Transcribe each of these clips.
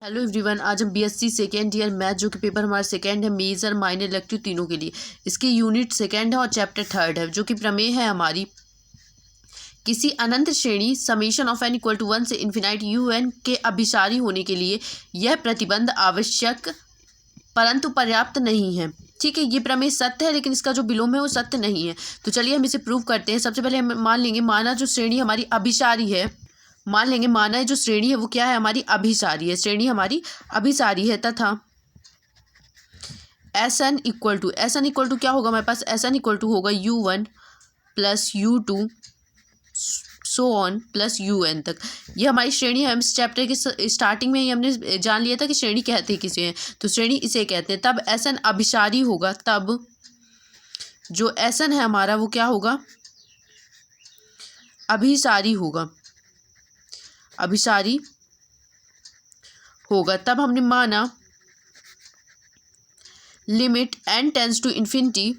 Hello everyone, आज हम BSc second year math जो कि पेपर हमारा सेकेंड है, मेजर माइनर इलेक्टिव तीनों के लिए। इसकी यूनिट सेकेंड है और चैप्टर थर्ड है, जो कि प्रमेय है हमारी। किसी अनंत श्रेणी summation of N equal to 1 से इन्फिनाइट यू एन के अभिसारी होने के लिए यह प्रतिबंध आवश्यक परंतु पर्याप्त नहीं है। ठीक है, ये प्रमेय सत्य है लेकिन इसका जो विलोम है वो सत्य नहीं है। तो चलिए हम इसे प्रूव करते हैं। सबसे पहले हम मान लेंगे, माना जो श्रेणी हमारी अभिसारी है, मान लेंगे माना जो श्रेणी है वो क्या है, हमारी अभिसारी है। श्रेणी हमारी अभिसारी है तथा एस एन इक्वल टू क्या होगा हमारे पास, एस एन इक्वल टू होगा u1 plus u2 so on plus un तक। ये हमारी श्रेणी है। हम इस चैप्टर के स्टार्टिंग में ही हमने जान लिया था कि श्रेणी कहते हैं किसे हैं, तो श्रेणी इसे कहते हैं। तब एस एन अभिसारी होगा, तब जो एस एन है हमारा वो क्या होगा, अभिसारी होगा, अभिसारी होगा। तब हमने माना limit n tends to infinity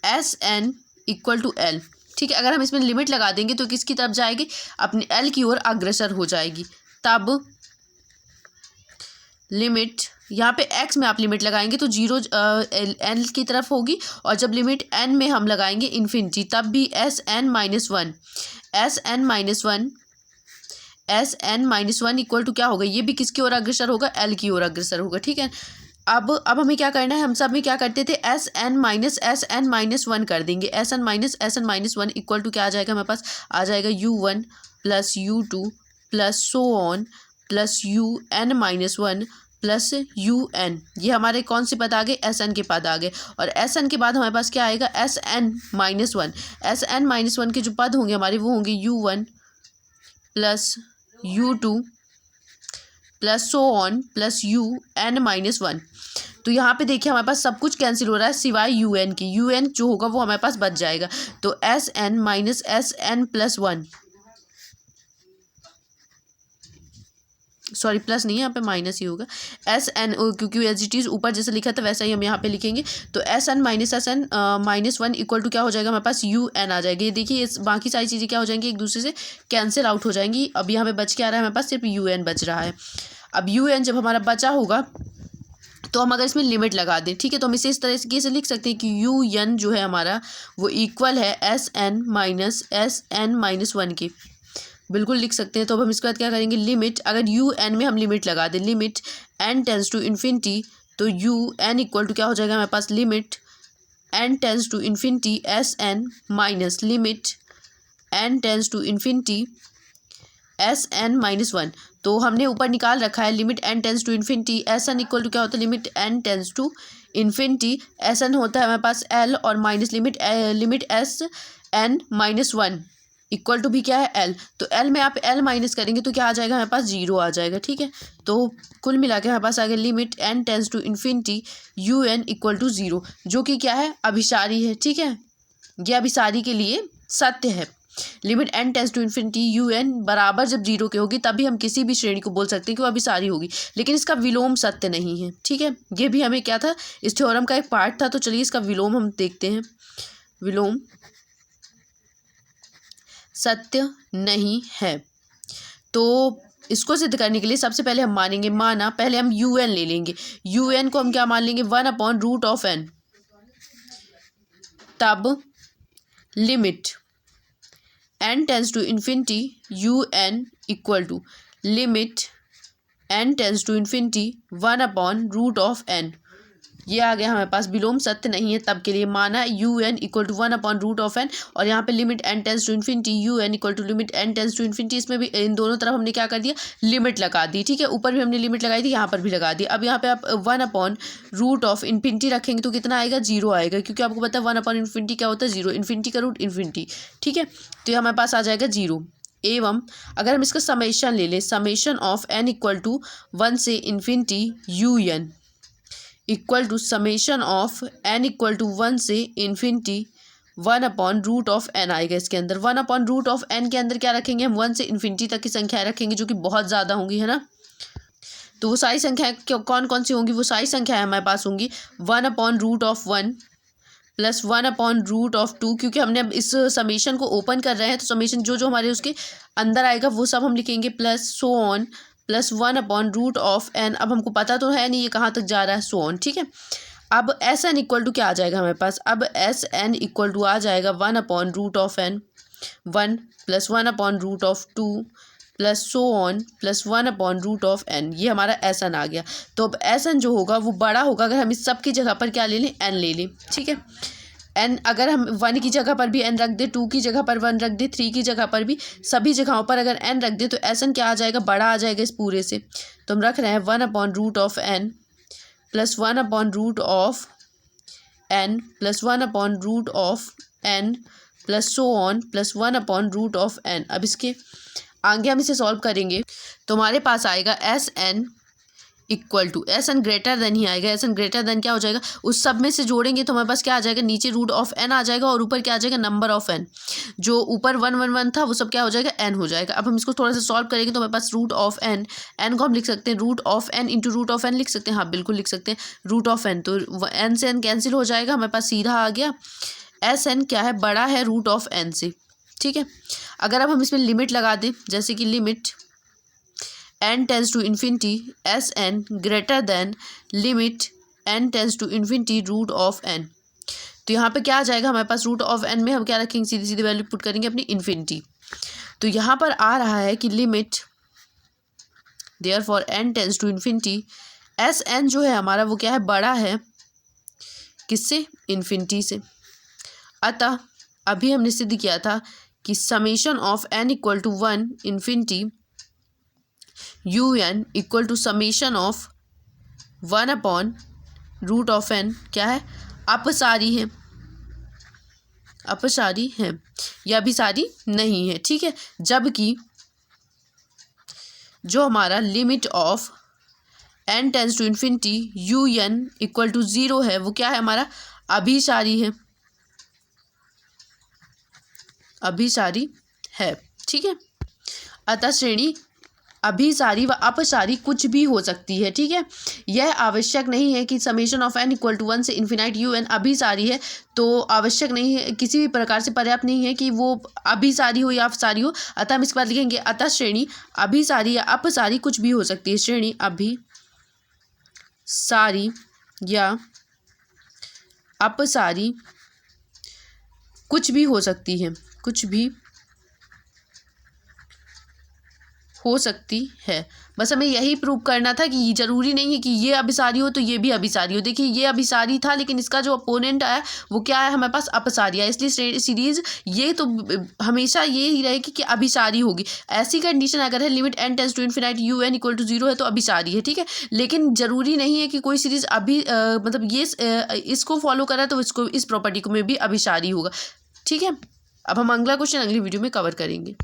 S N equal to L. ठीक है, अगर हम इसमें लिमिट लगा देंगे तो किसकी तरफ जाएगी, अपने एल की ओर अग्रसर हो जाएगी। तब लिमिट यहाँ पे x में आप लिमिट लगाएंगे तो 0 एल की तरफ होगी, और जब लिमिट n में हम लगाएंगे इन्फिनिटी तब भी S N minus one equal to क्या होगा, ये भी किसकी ओर अग्रसर होगा, एल की ओर अग्रसर होगा। ठीक है, अब हमें क्या करना है, हम सब में क्या करते थे, एस एन माइनस वन कर देंगे। S N minus one equal to क्या आ जाएगा हमारे पास, आ जाएगा u1 plus u2 plus so on plus un minus one plus un। ये हमारे कौन से पद आ गए, एस एन के पद आ गए। और एस एन के बाद हमारे पास क्या आएगा, एस एन माइनस वन के जो पद होंगे हमारे वो होंगे u1 plus u2 plus so on plus un minus one. तो यहाँ पे देखिए हमारे पास सब कुछ कैंसिल हो रहा है सिवाय un की। un जो होगा वो हमारे पास बच जाएगा। तो S N minus S N plus one, sorry plus नहीं है यहाँ पे, माइनस ही होगा। एस एन, क्योंकि एज इट इज़ ऊपर जैसे लिखा था वैसा ही हम यहाँ पे लिखेंगे। तो S N minus one equal to क्या हो जाएगा हमारे पास, un आ जाएगी। ये देखिए इस बाकी सारी चीज़ें क्या हो जाएंगी, एक दूसरे से कैंसिल आउट हो जाएंगी। अब यहाँ पे बच के आ रहा है हमारे पास, सिर्फ un बच रहा है। अब un जब हमारा बचा होगा तो हम अगर इसमें लिमिट लगा दें, ठीक है, तो हम इसे इस तरीके से लिख सकते हैं कि un जो है हमारा वो इक्वल है एस एन माइनस वन के, बिल्कुल लिख सकते हैं। तो अब हम इसके बाद क्या करेंगे, लिमिट, अगर un में हम लिमिट लगा दें, limit n tends to infinity, तो un इक्वल टू क्या हो जाएगा हमारे पास, limit n tends to infinity S N minus limit n tends to infinity S N minus one. तो हमने ऊपर निकाल रखा है limit n tends to infinity S N equal to क्या होता है, limit n tends to infinity S N होता है हमारे पास l, और minus limit S N minus one equal to भी क्या है l। तो l में आप l माइनस करेंगे तो क्या आ जाएगा हमारे पास, 0 आ जाएगा। ठीक है, तो कुल मिला के हमारे पास आ गया limit n tends to infinity un equal to 0, जो कि क्या है, अभिसारी है। ठीक है, ये अभिसारी के लिए सत्य है। Limit n tends to infinity un बराबर जब 0 के होगी तभी हम किसी भी श्रेणी को बोल सकते हैं कि वो अभिसारी होगी, लेकिन इसका विलोम सत्य नहीं है। ठीक है, ये भी हमें क्या था, इस थ्योरम का एक पार्ट था। तो चलिए इसका विलोम हम देखते हैं। विलोम सत्य नहीं है। तो इसको सिद्ध करने के लिए सबसे पहले हम मानेंगे, माना पहले हम un ले लेंगे। un को हम क्या मान लेंगे, 1/√n। तब limit n tends to infinity un equal to limit n tends to infinity 1/√n। ये आ गया हमारे पास, विलोम सत्य नहीं है। तब के लिए माना un इक्वल टू 1/√n, और यहाँ पे limit n tends to infinity un equal to limit n tends to infinity, इसमें भी इन दोनों तरफ हमने क्या कर दिया, लिमिट लगा दी। ठीक है, ऊपर भी हमने लिमिट लगाई थी, यहाँ पर भी लगा दी। अब यहाँ पे आप 1/√∞ रखेंगे तो कितना आएगा, 0 आएगा, क्योंकि आपको पता है 1/∞ क्या होता है, 0, इन्फिनिटी का रूट इन्फिनिटी। ठीक है, तो ये हमारे पास आ जाएगा 0। एवं अगर हम इसका समेशन ले लें, summation of n equal to 1 से infinity un equal to summation of n equal to 1 से इन्फिनिटी 1/√n आएगा। इसके अंदर 1/√n के अंदर क्या रखेंगे हम, 1 से इन्फिनिटी तक की संख्याएं रखेंगे, जो कि बहुत ज़्यादा होंगी, है ना। तो वो सारी संख्याएं कौन कौन सी होंगी, वो सारी संख्याएं हमारे पास होंगी 1/√1 प्लस 1/√2, क्योंकि हमने अब इस समेशन को ओपन कर रहे हैं तो समेशन जो जो हमारे उसके अंदर आएगा वो सब हम लिखेंगे, plus so on plus 1/√n। अब हमको पता तो है नहीं ये कहाँ तक जा रहा है, सो ऑन। ठीक है, अब एस एन इक्वल टू क्या आ जाएगा हमारे पास, अब एस एन इक्वल टू आ जाएगा 1/√n 1 plus 1/√2 plus so on plus 1/√n। ये हमारा एस एन आ गया। तो अब एस एन जो होगा वो बड़ा होगा अगर हम इस सब की जगह पर क्या ले लें, एन ले लें। ठीक है, एन अगर हम 1 की जगह पर भी एन रख दे, 2 की जगह पर 1 रख दे, 3 की जगह पर भी, सभी जगहों पर अगर एन रख दे तो एस एन क्या आ जाएगा, बड़ा आ जाएगा इस पूरे से। तो हम रख रहे हैं 1/√n plus 1/√n plus 1/√n plus so on plus 1/√n। अब इसके आगे हम इसे सॉल्व करेंगे तो हमारे पास आएगा S N equal to, S N greater than ही आएगा। एस एन ग्रेटर देन क्या हो जाएगा, उस सब में से जोड़ेंगे तो हमारे पास क्या आ जाएगा, नीचे √n आ जाएगा और ऊपर क्या आ जाएगा, नंबर ऑफ n। जो ऊपर 1 1 1 था वो सब क्या हो जाएगा, n हो जाएगा। अब हम इसको थोड़ा सा सॉल्व करेंगे तो हमारे पास √n, n को हम लिख सकते हैं √n इंटू √n लिख सकते हैं, हाँ बिल्कुल लिख सकते हैं √n। तो n से n कैंसिल हो जाएगा, हमारे पास सीधा आ गया एस एन क्या है, बड़ा है √n से। ठीक है, अगर अब हम इसमें लिमिट लगा दें, जैसे कि limit n tends to infinity S N greater than limit n tends to infinity √n। तो यहाँ पे क्या आ जाएगा हमारे पास, √n में हम क्या रखेंगे, सीधी सीधी वैल्यू पुट करेंगे अपनी इन्फिनिटी। तो यहाँ पर आ रहा है कि limit therefore n tends to infinity S N जो है हमारा वो क्या है, बड़ा है किससे, इन्फिनिटी से। अतः अभी हमने सिद्ध किया था कि summation of n equal to 1 infinity un equal to summation of 1/√n क्या है, अपसारी है, अपसारी है या अभिसारी नहीं है। ठीक है, जबकि जो हमारा limit of n tends to infinity un equal to 0 है वो क्या है, हमारा अभिसारी है, अभिसारी है। ठीक है, अतः श्रेणी अभिसारी व अपसारी कुछ भी हो सकती है। ठीक है, यह आवश्यक नहीं है कि summation of n equal to 1 से इन्फिनाइट un अभिसारी है, तो आवश्यक नहीं है, किसी भी प्रकार से पर्याप्त नहीं है कि वो अभिसारी हो या अपसारी हो। अतः हम इसके बाद लिखेंगे अतः श्रेणी अभिसारी या अपसारी कुछ भी हो सकती है। श्रेणी अभिसारी या अपसारी कुछ भी हो सकती है, कुछ भी हो सकती है। बस हमें यही प्रूव करना था कि ज़रूरी नहीं है कि ये अभिसारी हो तो ये भी अभिसारी हो। देखिए ये अभिसारी था लेकिन इसका जो अपोनेंट आया वो क्या है, हमारे पास अपसारी है, इसलिए सीरीज ये तो हमेशा ये ही रहेगी कि अभिसारी होगी। ऐसी कंडीशन अगर है limit n tends to infinite un equal to 0 है तो अभिसारी है। ठीक है, लेकिन ज़रूरी नहीं है कि कोई सीरीज अभी मतलब ये इसको फॉलो करा तो इसको इस प्रॉपर्टी को में भी अभिसारी होगा। ठीक है, अब हम अगला क्वेश्चन अगली वीडियो में कवर करेंगे।